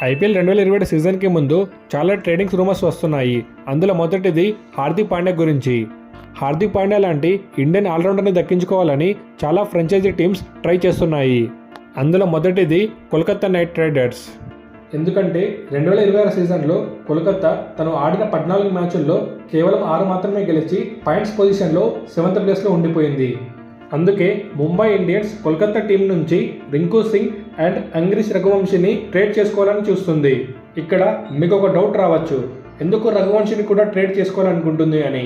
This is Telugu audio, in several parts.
ఐపీఎల్ 2020 సీజన్కి ముందు చాలా ట్రేడింగ్స్ రూమర్స్ వస్తున్నాయి. అందులో మొదటిది హార్దిక్ పాండ్యా గురించి. హార్దిక్ పాండ్యా లాంటి ఇండియన్ ఆల్రౌండర్ని దక్కించుకోవాలని చాలా ఫ్రాంచైజీ టీమ్స్ ట్రై చేస్తున్నాయి. అందులో మొదటిది కోల్కతా నైట్ రైడర్స్. ఎందుకంటే 2026 సీజన్లో కోల్కతా తను ఆడిన 14 మ్యాచుల్లో కేవలం 6 మాత్రమే గెలిచి పాయింట్స్ పొజిషన్లో 7th ప్లేస్లో ఉండిపోయింది. అందుకే ముంబై ఇండియన్స్ కోల్కతా టీం నుంచి రింకు సింగ్ అండ్ అంగ్రీష్ రఘువంశీని ట్రేడ్ చేసుకోవాలని చూస్తుంది. ఇక్కడ మీకు ఒక డౌట్ రావచ్చు, ఎందుకు రఘువంశీని కూడా ట్రేడ్ చేసుకోవాలనుకుంటుంది అని.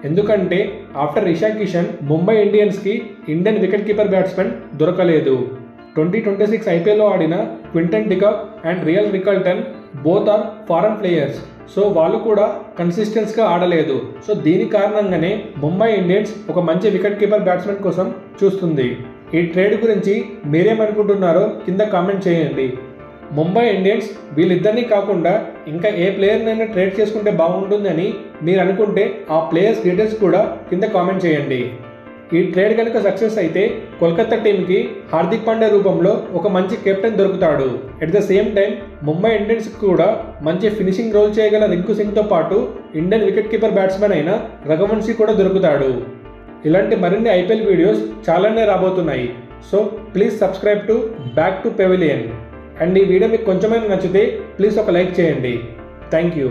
ఎందుకంటే ఆఫ్టర్ ఇషాన్ కిషన్ ముంబై ఇండియన్స్కి ఇండియన్ వికెట్ కీపర్ బ్యాట్స్మెన్ దొరకలేదు. 2026 ఐపీఎల్లో ఆడిన Quinton de Kock and Ryan Rickelton both are foreign players. So వాళ్ళు కూడా కన్సిస్టెన్స్గా ఆడలేదు. సో దీని కారణంగానే ముంబై ఇండియన్స్ ఒక మంచి వికెట్ కీపర్ బ్యాట్స్మెన్ కోసం చూస్తుంది. ఈ ట్రేడ్ గురించి మీరేమనుకుంటున్నారో కింద కామెంట్ చేయండి. ముంబై ఇండియన్స్ వీళ్ళిద్దరినీ కాకుండా ఇంకా ఏ ప్లేయర్నైనా ట్రేడ్ చేసుకుంటే బాగుంటుందని మీరు అనుకుంటే ఆ ప్లేయర్స్ డీటెయిల్స్ కూడా కింద కామెంట్ చేయండి. ఈ ట్రేడ్ కనుక సక్సెస్ అయితే కోల్కతా టీంకి హార్దిక్ పాండ్యా రూపంలో ఒక మంచి కెప్టెన్ దొరుకుతాడు. At the same time Mumbai Indians కూడా మంచి ఫినిషింగ్ రోల్ చేయగల రింకు సింగ్తో పాటు ఇండియన్ వికెట్ కీపర్ బ్యాట్స్మెన్ అయిన రఘువంశీ కూడా దొరుకుతాడు. ఇలాంటి మరిన్ని ఐపీఎల్ వీడియోస్ చాలానే రాబోతున్నాయి. So please subscribe to back to pavilion. And ఈ వీడియో మీకు కొంచెమైనా నచ్చితే ప్లీజ్ ఒక లైక్ చేయండి. Thank you.